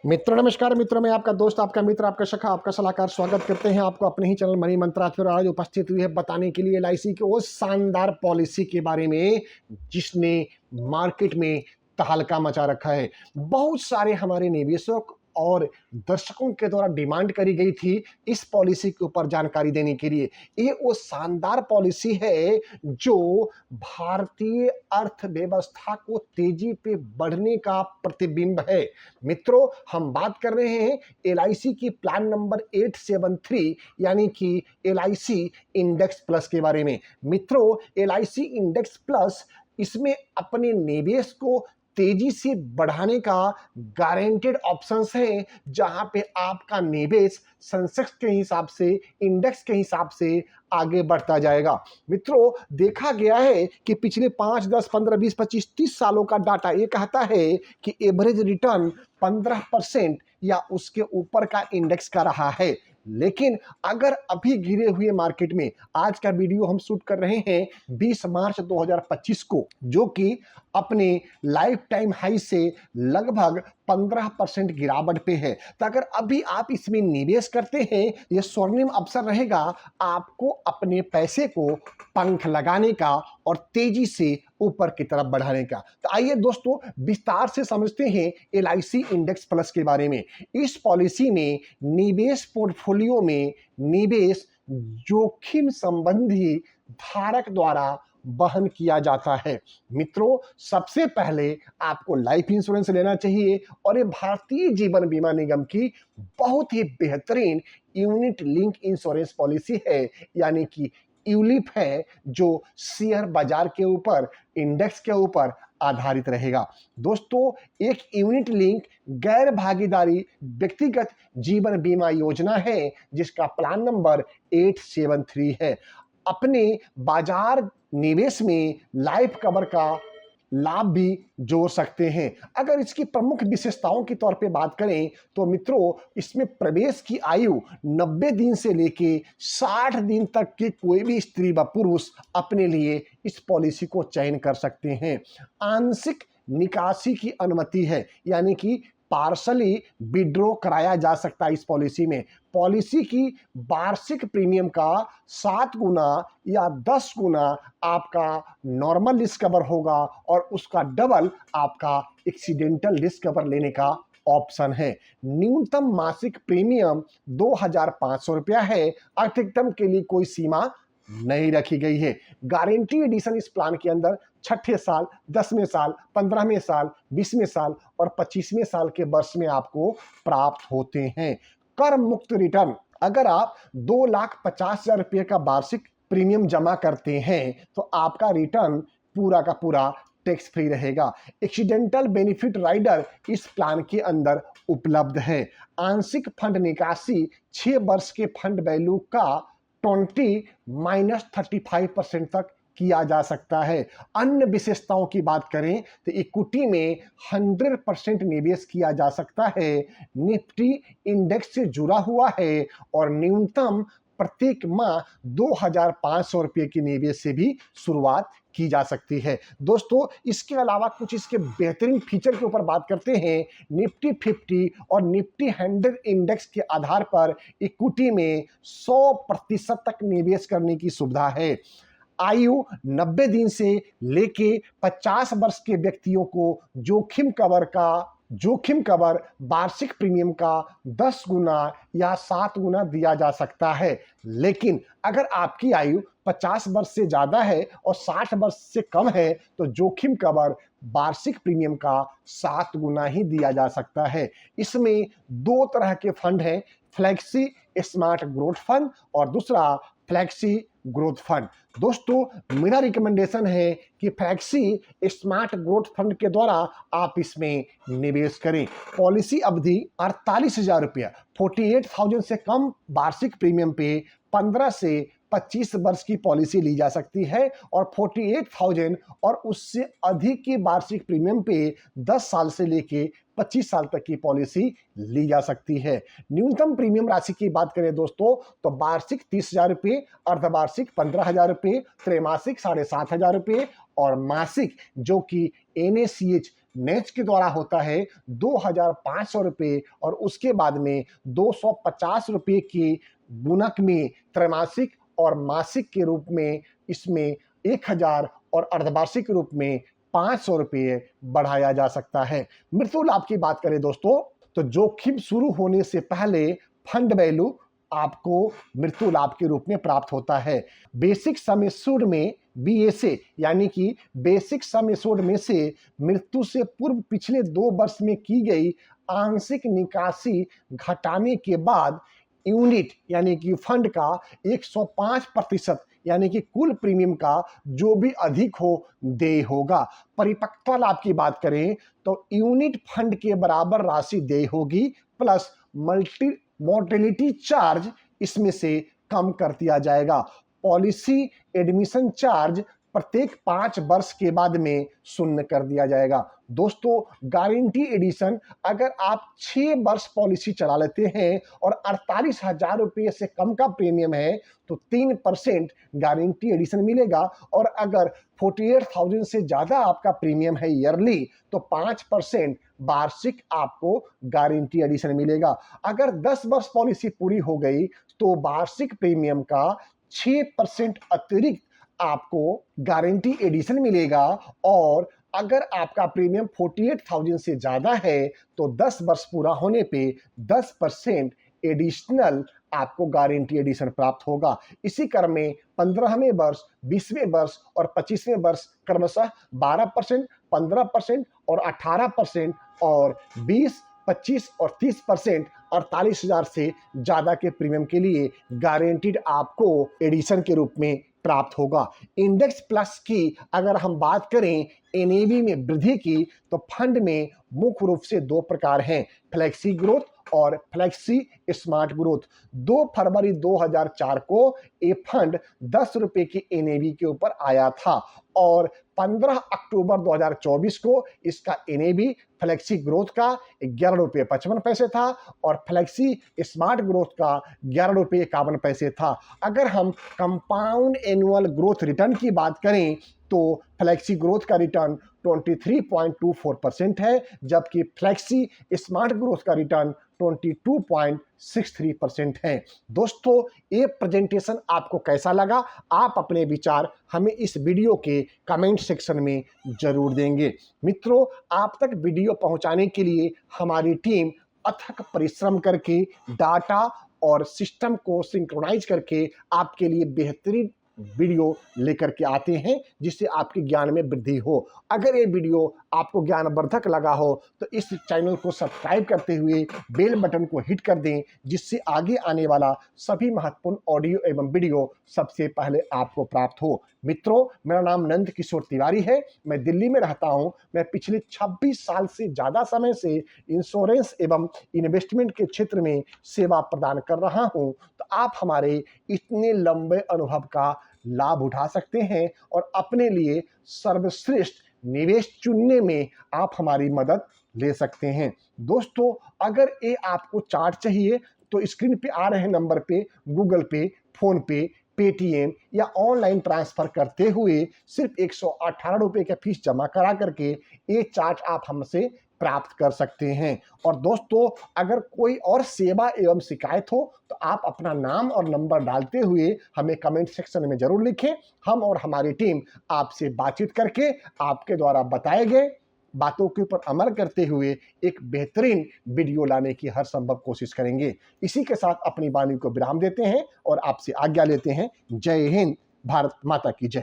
मित्रों नमस्कार। मित्रों में आपका दोस्त, आपका मित्र, आपका सखा, आपका सलाहकार स्वागत करते हैं आपको अपने ही चैनल मनी मंत्रा। फिर आज उपस्थित हुई है बताने के लिए एलआईसी की वो शानदार पॉलिसी के बारे में जिसने मार्केट में तहलका मचा रखा है। बहुत सारे हमारे निवेशक और दर्शकों के द्वारा डिमांड करी गई थी इस पॉलिसी के ऊपर जानकारी देने के लिए। ये वो शानदार पॉलिसी है जो भारतीय अर्थव्यवस्था को तेजी पे बढ़ने का प्रतिबिंब है। मित्रों, हम बात कर रहे हैं एलआईसी की प्लान नंबर 873 यानी कि एलआईसी इंडेक्स प्लस के बारे में। मित्रों, एलआईसी इंडेक्स प्लस इसमें अपने निवेश को तेजी से बढ़ाने का गारंटेड ऑप्शंस है, जहां पे आपका निवेश सेंसेक्स के हिसाब से, इंडेक्स के हिसाब से आगे बढ़ता जाएगा। मित्रों, देखा गया है कि पिछले 5, 10, 15, 20, 25, 30 सालों का डाटा ये कहता है कि एवरेज रिटर्न 15% या उसके ऊपर का इंडेक्स का रहा है। लेकिन अगर अभी गिरे हुए मार्केट में, आज का वीडियो हम शूट कर रहे हैं 20 मार्च 2025 को, जो कि अपने लाइफ टाइम हाई से लगभग 15% गिरावट पे है। तो अगर अभी आप इसमें निवेश करते हैं, यह स्वर्णिम अवसर रहेगा आपको अपने पैसे को पंख लगाने का और तेजी से ऊपर की तरफ बढ़ाने का। तो आइए दोस्तों, विस्तार से समझते हैं एलआईसी इंडेक्स प्लस के बारे में। इस पॉलिसी में निवेश पोर्टफोलियो में निवेश जोखिम संबंधी धारक द्वारा वहन किया जाता है। मित्रों, सबसे पहले आपको लाइफ इंश्योरेंस लेना चाहिए और ये भारतीय जीवन बीमा निगम की बहुत ही बेहतरीन यूनिट लिंक इंश्योरेंस पॉलिसी है, यानी कि यूलिप है, जो शेयर बाजार के ऊपर, इंडेक्स के ऊपर आधारित रहेगा। दोस्तों, एक यूनिट लिंक गैर भागीदारी व्यक्तिगत जीवन बीमा योजना है जिसका प्लान नंबर 873 है। अपने बाजार निवेश में लाइफ कवर का लाभ भी जोड़ सकते हैं। अगर इसकी प्रमुख विशेषताओं के तौर पे बात करें तो मित्रों, इसमें प्रवेश की आयु 90 दिन से लेके 60 दिन तक के कोई भी स्त्री व पुरुष अपने लिए इस पॉलिसी को चयन कर सकते हैं। आंशिक निकासी की अनुमति है, यानी कि पार्सली विड्रॉ कराया जा सकता है इस पॉलिसी में। पॉलिसी की वार्षिक प्रीमियम का 7 गुना या 10 गुना आपका नॉर्मल रिस्क कवर होगा और उसका डबल आपका एक्सीडेंटल रिस्क कवर लेने का ऑप्शन है। न्यूनतम मासिक प्रीमियम 2500 रुपया है। अधिकतम के लिए कोई सीमा नहीं रखी गई है। गारंटी एडिशन इस प्लान के अंदर 6ठे साल, 10वें साल, 15वें साल, 20वें साल और 25वें साल के वर्ष में आपको प्राप्त होते हैं। कर मुक्त रिटर्न, अगर आप 2,50,000 रुपये का वार्षिक प्रीमियम जमा करते हैं तो आपका रिटर्न पूरा का पूरा टैक्स फ्री रहेगा। एक्सीडेंटल बेनिफिट राइडर इस प्लान के अंदर उपलब्ध है। आंशिक फंड निकासी 6 वर्ष के फंड वैल्यू का 20-35% तक किया जा सकता है। अन्य विशेषताओं की बात करें तो इक्विटी में 100% निवेश किया जा सकता है। निफ्टी इंडेक्स से जुड़ा हुआ है और न्यूनतम प्रत्येक माह 2,500 रुपये के निवेश से भी शुरुआत की जा सकती है। दोस्तों, इसके अलावा कुछ इसके बेहतरीन फीचर के ऊपर बात करते हैं। निफ्टी 50 और निफ्टी 100 इंडेक्स के आधार पर इक्विटी में 100% तक निवेश करने की सुविधा है। आयु 90 दिन से लेके 50 वर्ष के व्यक्तियों को जोखिम कवर वार्षिक प्रीमियम का 10 गुना या 7 गुना दिया जा सकता है। लेकिन अगर आपकी आयु 50 वर्ष से ज़्यादा है और 60 वर्ष से कम है तो जोखिम कवर वार्षिक प्रीमियम का 7 गुना ही दिया जा सकता है। इसमें 2 तरह के फंड हैं, फ्लैक्सी स्मार्ट ग्रोथ फंड और दूसरा फ्लैक्सी ग्रोथ फंड। दोस्तों, मेरा रिकमेंडेशन है कि फ्लैक्सी स्मार्ट ग्रोथ फंड के द्वारा आप इसमें निवेश करें। पॉलिसी अवधि 48,000 रुपया, 48,000 से कम वार्षिक प्रीमियम पे 15 से 25 वर्ष की पॉलिसी ली जा सकती है और 48,000 और उससे अधिक की वार्षिक प्रीमियम पे 10 साल से लेके 25 साल तक की पॉलिसी ली जा सकती है। न्यूनतम प्रीमियम राशि की बात करें दोस्तों तो वार्षिक 30,000 रुपये, अर्धवार्षिक 15,000 रुपये, त्रैमासिक 7,500 रुपये और मासिक जो कि NACH नेच के द्वारा होता है 2,500 रुपये और उसके बाद में 250 रुपये की गुणक में त्रैमासिक और मासिक के रूप में इसमें 1,000 और अर्धवार्षिक रूप में 500 रुपये बढ़ाया जा सकता है। मृत्यु लाभ की बात करें दोस्तों तो जोखिम शुरू होने से पहले फंड वैल्यू आपको मृत्यु लाभ के रूप में प्राप्त होता है। बेसिक सम एश्योर्ड में BSA यानी कि बेसिक सम एश्योर्ड में से मृत्यु से पूर्व पिछले 2 वर्ष में की गई आंशिक निकासी घटाने के बाद यूनिट यानी कि फंड का 105% यानी कि कुल प्रीमियम का जो भी अधिक हो देय होगा। परिपक्वता लाभ की बात करें तो यूनिट फंड के बराबर राशि देय होगी प्लस मोर्टेलिटी चार्ज इसमें से कम कर दिया जाएगा। पॉलिसी एडमिशन चार्ज प्रत्येक 5 वर्ष के बाद में शून्य कर दिया जाएगा। दोस्तों गारंटी एडिशन अगर आप 6 वर्ष पॉलिसी चला लेते हैं और 48,000 रुपये से कम का प्रीमियम है तो 3% गारंटी एडिशन मिलेगा और अगर 48,000 से ज़्यादा आपका प्रीमियम है ईयरली तो 5% वार्षिक आपको गारंटी एडिशन मिलेगा। अगर 10 वर्ष पॉलिसी पूरी हो गई तो वार्षिक प्रीमियम का 6% अतिरिक्त आपको गारंटी एडिशन मिलेगा और अगर आपका प्रीमियम 48,000 से ज़्यादा है तो 10 वर्ष पूरा होने पे 10% एडिशनल आपको गारंटी एडिशन प्राप्त होगा। इसी क्रम में 15वें वर्ष, 20वें वर्ष और 25वें वर्ष क्रमशः 12%, 15% और 18% और 20, 25 और 30% 48,000 से ज़्यादा के प्रीमियम के लिए गारंटीड आपको एडिशन के रूप में प्राप्त होगा। इंडेक्स प्लस की अगर हम बात करें NAV में वृद्धि की तो फंड में मुख्य रूप से 2 प्रकार हैं, फ्लेक्सी ग्रोथ और फ्लेक्सी स्मार्ट ग्रोथ। 2 फरवरी 2004 को ये फंड 10 रुपये की NAV के ऊपर आया था और 15 अक्टूबर 2024 को इसका NAV फ्लेक्सी ग्रोथ का 11 रुपये 55 पैसे था और फ्लेक्सी स्मार्ट ग्रोथ का 11 रुपये 51 पैसे था। अगर हम कंपाउंड एनुअल ग्रोथ रिटर्न की बात करें तो फ्लेक्सी ग्रोथ का रिटर्न 23.24% है जबकि फ्लेक्सी स्मार्ट ग्रोथ का रिटर्न 22.63% है। दोस्तों ये प्रेजेंटेशन आपको कैसा लगा आप अपने विचार हमें इस वीडियो के कमेंट सेक्शन में जरूर देंगे। मित्रों आप तक वीडियो पहुंचाने के लिए हमारी टीम अथक परिश्रम करके डाटा और सिस्टम को सिंक्रोनाइज करके आपके लिए बेहतरीन वीडियो लेकर के आते हैं जिससे आपके ज्ञान में वृद्धि हो। अगर ये वीडियो आपको ज्ञानवर्धक लगा हो तो इस चैनल को सब्सक्राइब करते हुए बेल बटन को हिट कर दें जिससे आगे आने वाला सभी महत्वपूर्ण ऑडियो एवं वीडियो सबसे पहले आपको प्राप्त हो। मित्रों मेरा नाम नंद किशोर तिवारी है, मैं दिल्ली में रहता हूं। मैं पिछले 26 साल से ज़्यादा समय से इंश्योरेंस एवं इन्वेस्टमेंट के क्षेत्र में सेवा प्रदान कर रहा हूं। तो आप हमारे इतने लंबे अनुभव का लाभ उठा सकते हैं और अपने लिए सर्वश्रेष्ठ निवेश चुनने में आप हमारी मदद ले सकते हैं। दोस्तों अगर ये आपको चार्ट चाहिए तो स्क्रीन पे आ रहे नंबर पे गूगल पे, फोन पे, पेटीएम या ऑनलाइन ट्रांसफर करते हुए सिर्फ 118 रुपये का फीस जमा करा करके ये चार्ट आप हमसे प्राप्त कर सकते हैं। और दोस्तों अगर कोई और सेवा एवं शिकायत हो तो आप अपना नाम और नंबर डालते हुए हमें कमेंट सेक्शन में जरूर लिखें। हम और हमारी टीम आपसे बातचीत करके आपके द्वारा बताए गए बातों के ऊपर अमल करते हुए एक बेहतरीन वीडियो लाने की हर संभव कोशिश करेंगे। इसी के साथ अपनी वाणी को विराम देते हैं और आपसे आज्ञा लेते हैं। जय हिंद, भारत माता की जय।